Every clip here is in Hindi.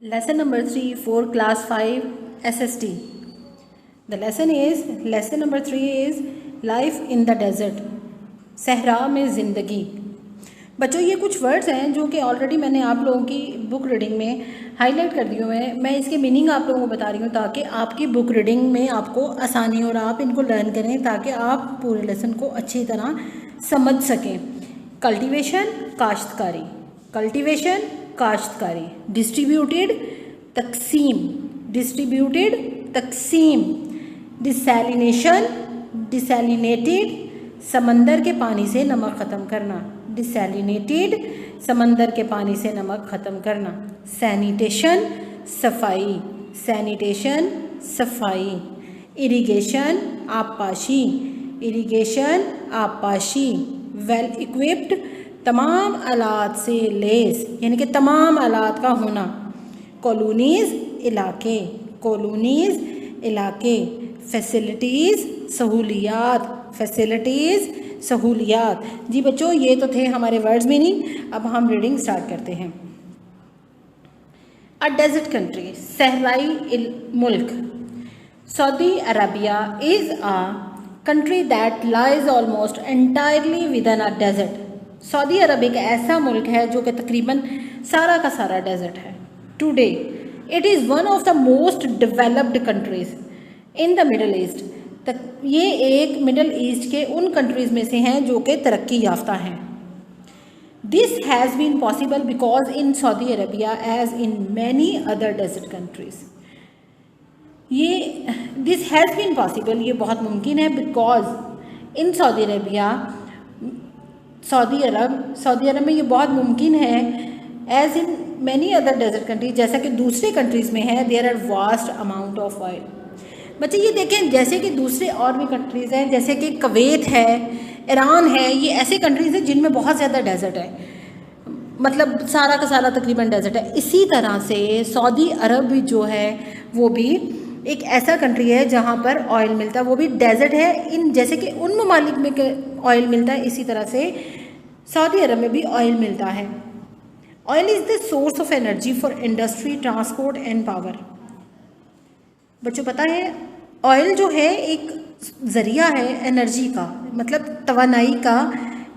Lesson number 3 for class 5 SST. The lesson number 3 is life in the desert. सहरा में ज़िंदगी. बच्चों ये कुछ वर्ड्स हैं जो कि ऑलरेडी मैंने आप लोगों की बुक रीडिंग में हाईलाइट कर दिए हुए हैं. मैं इसके मीनिंग आप लोगों को बता रही हूँ ताकि आपकी बुक रीडिंग में आपको आसानी और आप इनको लर्न करें ताकि आप पूरे लेसन को अच्छी तरह समझ सकें. कल्टीवेशन काश्तकारी, कल्टीवेशन काश्तकारी. डिस्ट्रीब्यूटेड तकसीम, डिस्ट्रीब्यूटेड तकसीम. डिसैलिनेशन डिसैलिनेटेड समंदर के पानी से नमक ख़त्म करना. डिसैलिनेटेड समंदर के पानी से नमक ख़त्म करना. सैनिटेशन सफाई, सैनिटेशन सफाई. इरिगेशन आबपाशी, इरिगेशन आबपाशी. वेल इक्विप्ड तमाम आलात से लेस यानी कि तमाम आलात का होना. कॉलोनीज़ इलाके, कॉलोनीज़ इलाके. Facilities सहूलियात, facilities सहूलियात. जी बच्चों ये तो थे हमारे वर्ड्स मीनिंग. अब हम रीडिंग स्टार्ट करते हैं. अ डेजर्ट कंट्री, सहराई मुल्क. Saudi Arabia is a country that lies almost entirely within a desert. Saudi Arab एक ऐसा मुल्क है जो कि तकरीबन सारा का सारा डेजर्ट है. Today it is one of the most developed countries in the middle east. ये एक मिडल ईस्ट के उन कंट्रीज़ में से हैं जो कि तरक्की याफ्ता हैं. This has been possible because in Saudi Arabia as in many other desert countries. ये दिस हैज़ बीन पॉसिबल ये बहुत मुमकिन है because in Saudi Arabia, Saudi Arab में ये बहुत मुमकिन है as in many other desert countries जैसा कि दूसरे कंट्रीज़ में है. There are vast amount of oil. बच्चे ये देखें जैसे कि दूसरे और भी कंट्रीज़ हैं जैसे कि कुवैत है, ईरान है, ये ऐसे कंट्रीज़ हैं जिनमें बहुत ज़्यादा डेजर्ट है, मतलब सारा का सारा तकरीबन डेजर्ट है. इसी तरह से सऊदी अरब भी जो है वो भी एक ऐसा कंट्री है जहाँ पर ऑयल मिलता है, वो भी डेजर्ट है. इन जैसे कि उन ममालिक में ऑयल मिलता है इसी तरह से सऊदी अरब में भी ऑयल मिलता है. Oil is the source of energy for industry, transport and power. बच्चों पता है ऑयल जो है एक ज़रिया है एनर्जी का, मतलब तवानाई का.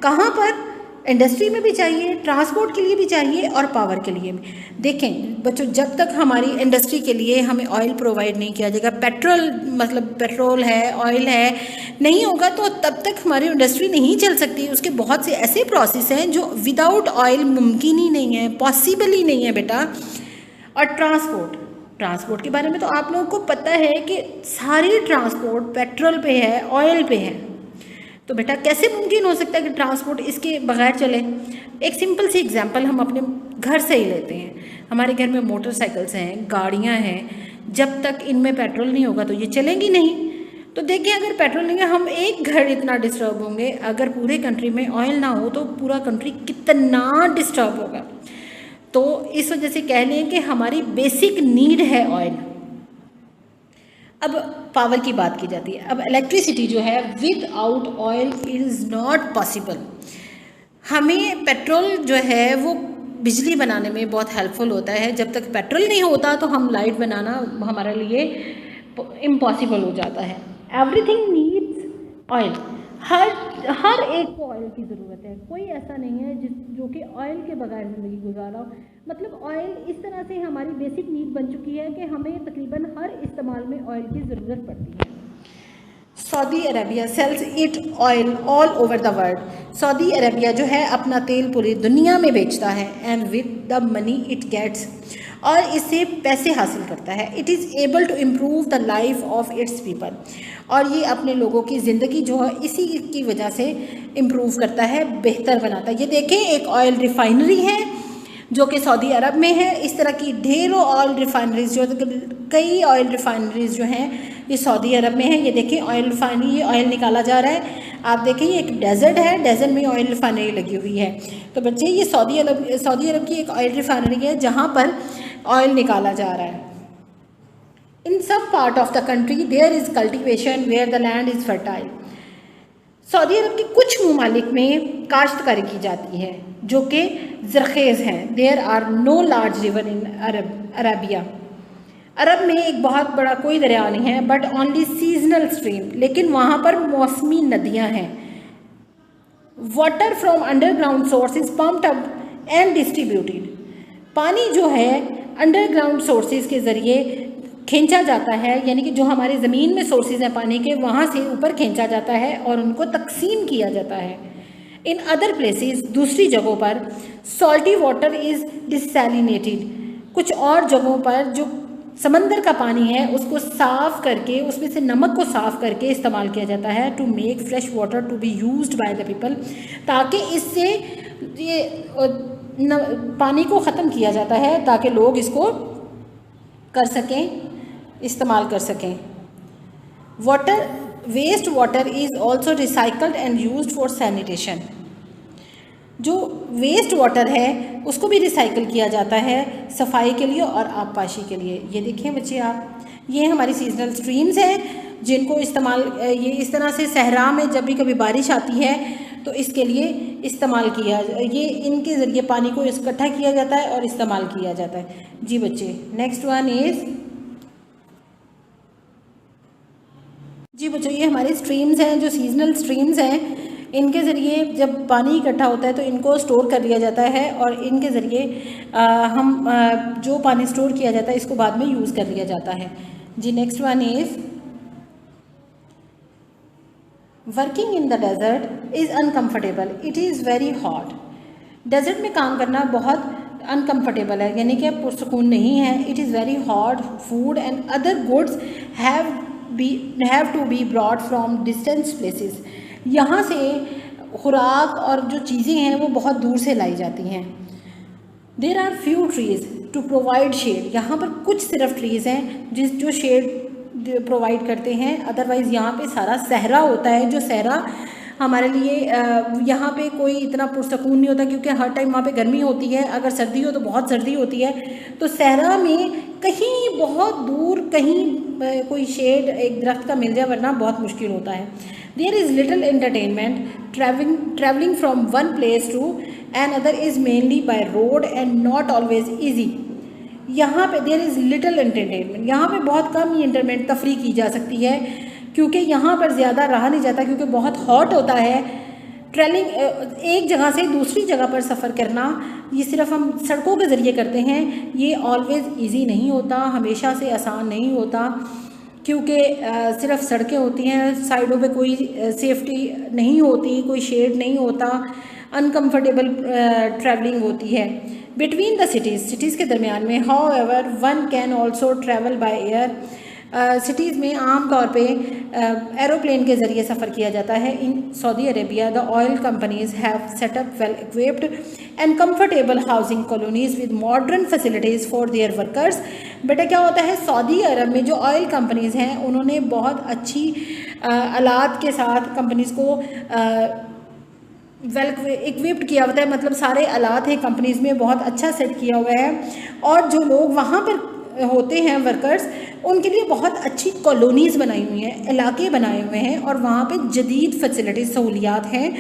कहाँ पर? इंडस्ट्री में भी चाहिए, ट्रांसपोर्ट के लिए भी चाहिए और पावर के लिए भी. देखें बच्चों जब तक हमारी इंडस्ट्री के लिए हमें ऑयल प्रोवाइड नहीं किया जाएगा, पेट्रोल मतलब पेट्रोल है, ऑयल है, नहीं होगा तो तब तक हमारी इंडस्ट्री नहीं चल सकती. उसके बहुत से ऐसे प्रोसेस हैं जो विदाउट ऑयल मुमकिन ही नहीं है, पॉसिबल ही नहीं है बेटा. और ट्रांसपोर्ट के बारे में तो आप लोगों को पता है कि सारी ट्रांसपोर्ट पेट्रोल पे है, ऑयल पे है. तो बेटा कैसे मुमकिन हो सकता है कि ट्रांसपोर्ट इसके बगैर चले? एक सिंपल सी एग्जांपल हम अपने घर से ही लेते हैं. हमारे घर में मोटरसाइकिल्स हैं, गाड़ियां हैं, जब तक इनमें पेट्रोल नहीं होगा तो ये चलेंगी नहीं. तो देखिए अगर पेट्रोल नहीं है हम एक घर इतना डिस्टर्ब होंगे, अगर पूरे कंट्री में ऑयल ना हो तो पूरा कंट्री कितना डिस्टर्ब होगा. तो इस वजह से कह लें कि हमारी बेसिक नीड है ऑयल. अब पावर की बात की जाती है. अब इलेक्ट्रिसिटी जो है with out oil is not possible. हमें पेट्रोल जो है वो बिजली बनाने में बहुत हेल्पफुल होता है. जब तक पेट्रोल नहीं होता तो हम लाइट बनाना हमारे लिए इम्पॉसिबल हो जाता है. Everything needs oil. हर एक को ऑयल की ज़रूरत है. कोई ऐसा नहीं है जो कि ऑयल के बगैर ज़िंदगी गुजारा हो. मतलब ऑयल इस तरह से हमारी बेसिक नीड बन चुकी है कि हमें तकरीबन हर इस्तेमाल में ऑयल की ज़रूरत पड़ती है. Saudi Arabia sells it oil all over the world. Saudi Arabia जो है अपना तेल पूरी दुनिया में बेचता है. And with the money it gets, और इससे पैसे हासिल करता है. It is able to improve the life of its people. और ये अपने लोगों की ज़िंदगी जो है इसी की वजह से इम्प्रूव करता है, बेहतर बनाता है. ये देखें एक ऑयल रिफाइनरी है जो कि सऊदी अरब में है. इस तरह की ढेरों ऑयल रिफाइनरीज जो कई ऑयल रिफाइनरीज जो हैं ये सऊदी अरब में है. ये देखें ऑयल रिफाइनरी, ये ऑयल निकाला जा रहा है. आप देखें ये एक डेजर्ट है, डेजर्ट में ऑयल रिफाइनरी लगी हुई है. तो बच्चे ये सऊदी अरब की एक ऑयल रिफाइनरी है जहाँ पर ऑयल निकाला जा रहा है. In some part of the country there is cultivation where the land is fertile. Saudi Arab के कुछ ममालिक में काश्तकारी की जाती है, जो कि ज़रखेज़ हैं। There are no large river in Arabia. Arab में एक बहुत बड़ा कोई दरिया नहीं है, बट ओनली सीजनल स्ट्रीम, लेकिन वहाँ पर मौसमी नदियाँ हैं। Water from underground source is pumped up and distributed. पानी जो है अंडरग्राउंड सोर्सेज के ज़रिए खींचा जाता है, यानी कि जो हमारे ज़मीन में सोर्सेज हैं पानी के, वहाँ से ऊपर खींचा जाता है और उनको तकसीम किया जाता है। इन अदर प्लेसेस, दूसरी जगहों पर, सॉल्टी वाटर इज़ डिसैलिनेटेड। कुछ और जगहों पर जो समंदर का पानी है उसको साफ़ करके, उसमें से नमक को साफ़ करके इस्तेमाल किया जाता है to make fresh water to be used by the people, ताकि इससे ये पानी को ख़त्म किया जाता है ताकि लोग इसको कर सकें, इस्तेमाल कर सकें। Water waste water is also recycled and used for sanitation. जो वेस्ट वाटर है उसको भी रिसाइकल किया जाता है सफाई के लिए और आबपाशी के लिए। ये देखें बच्चे आप, ये हमारी सीजनल स्ट्रीम्स हैं जिनको इस्तेमाल ये इस तरह से सहरा में जब भी कभी बारिश आती है तो इसके लिए इस्तेमाल किया, ये इनके ज़रिए पानी को इकट्ठा किया जाता है और इस्तेमाल किया जाता है। जी बच्चे, नेक्स्ट वन इज़, जी बच्चों ये हमारे स्ट्रीम्स हैं, जो सीजनल स्ट्रीम्स हैं, इनके ज़रिए जब पानी इकट्ठा होता है तो इनको स्टोर कर लिया जाता है और इनके ज़रिए हम जो पानी स्टोर किया जाता है इसको बाद में यूज़ कर लिया जाता है। जी next one is, working in the desert is uncomfortable, it is very hot. Desert में काम करना बहुत अनकम्फर्टेबल है, यानी कि पुरसकून नहीं है। It is very hot, food and other goods have to be brought from distance places. यहाँ से खुराक और जो चीज़ें हैं वो बहुत दूर से लाई जाती हैं। There are few trees to provide shade, यहाँ पर कुछ सिर्फ ट्रीज़ हैं जो शेड प्रोवाइड करते हैं, अदरवाइज़ यहाँ पे सारा सहरा होता है। जो सहरा हमारे लिए यहाँ पे कोई इतना पुरसकून नहीं होता क्योंकि हर टाइम वहाँ पे गर्मी होती है, अगर सर्दी हो तो बहुत सर्दी होती है। तो सहरा में कहीं बहुत दूर कहीं कोई शेड एक दरख्त का मिल जाए, वरना बहुत मुश्किल होता है। There is little entertainment travelling from one place to another is mainly by road and not always easy. यहाँ पे देयर इज़ लिटिल एंटरटेनमेंट, यहाँ पे बहुत कम ही इंटरटेनमेंट तफरी की जा सकती है क्योंकि यहाँ पर ज़्यादा रहा नहीं जाता क्योंकि बहुत हॉट होता है। ट्रैवलिंग एक जगह से दूसरी जगह पर सफ़र करना ये सिर्फ हम सड़कों के ज़रिए करते हैं, ये ऑलवेज़ इजी नहीं होता, हमेशा से आसान नहीं होता क्योंकि सिर्फ सड़कें होती हैं, साइडों पे कोई सेफ्टी नहीं होती, कोई शेड नहीं होता, अनकम्फर्टेबल ट्रैवलिंग होती है। बिटवीन द सिटीज़ के दरमियान में how ever one can also travel by air. Cities में आम तौर पे एरोप्लेन के ज़रिए सफ़र किया जाता है। In Saudi Arabia the oil companies have set up well equipped and comfortable housing colonies with modern facilities for their workers. बेटा क्या होता है, सऊदी अरब में जो ऑयल कंपनीज़ हैं उन्होंने बहुत अच्छी आलात के साथ कंपनीज़ को वेल इक्विप्ड किया होता है, मतलब सारे आलात हैं कंपनीज़ में बहुत अच्छा सेट किया हुआ है और जो लोग वहाँ पर होते हैं वर्कर्स उनके लिए बहुत अच्छी कॉलोनीज़ बनाई हुई हैं, इलाके बनाए हुए हैं और वहाँ पे जदीद फैसिलिटीज़ सहूलियात हैं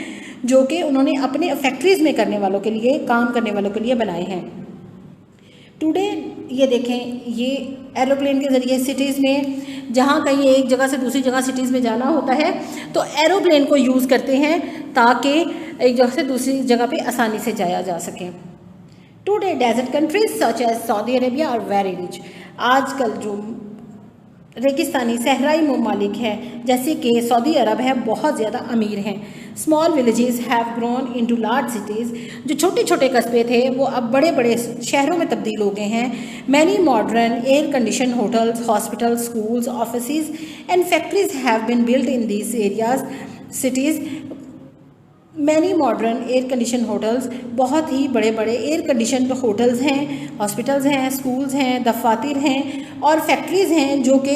जो कि उन्होंने अपने फैक्ट्रीज़ में करने वालों के लिए, काम करने वालों के लिए बनाए हैं। टुडे ये देखें, ये एरोप्लेन के ज़रिए सिटीज़ में जहाँ कहीं एक जगह से दूसरी जगह सिटीज़ में जाना होता है तो एरोप्लेन को यूज़ करते हैं ताकि एक जगह से दूसरी जगह पे आसानी से जाया जा सके। Today desert countries such as Saudi Arabia are very rich. आजकल जो रेगिस्तानी सहराई ममालिक हैं जैसे कि सऊदी अरब है बहुत ज़्यादा अमीर हैं। Small villages have grown into large cities. जो छोटे छोटे कस्बे थे वो अब बड़े बड़े शहरों में तब्दील हो गए हैं। Many modern air condition hotels, hospitals, schools, offices and factories have been built in these areas cities. Many modern air condition hotels, बहुत ही बड़े बड़े एयर कंडीशन होटल्स हैं, हॉस्पिटल्स हैं, स्कूल्स हैं, दफातर हैं और फैक्ट्रीज़ हैं जो कि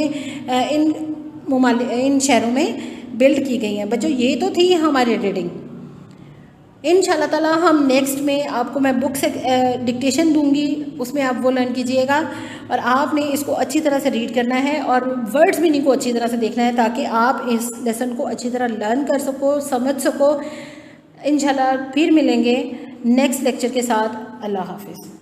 इन शहरों में बिल्ड की गई हैं। बच्चों ये तो थी हमारी रीडिंग। इंशाल्लाह ताला हम नेक्स्ट में आपको मैं बुक से डिक्टेशन दूंगी, उसमें आप वो लर्न कीजिएगा और आपने इसको अच्छी तरह से रीड करना है और वर्ड्स मीनिंग को अच्छी तरह से देखना है ताकि आप इस लेसन को अच्छी तरह लर्न कर सको, समझ सको। इंशाल्लाह फिर मिलेंगे नेक्स्ट लेक्चर के साथ। अल्लाह हाफिज़।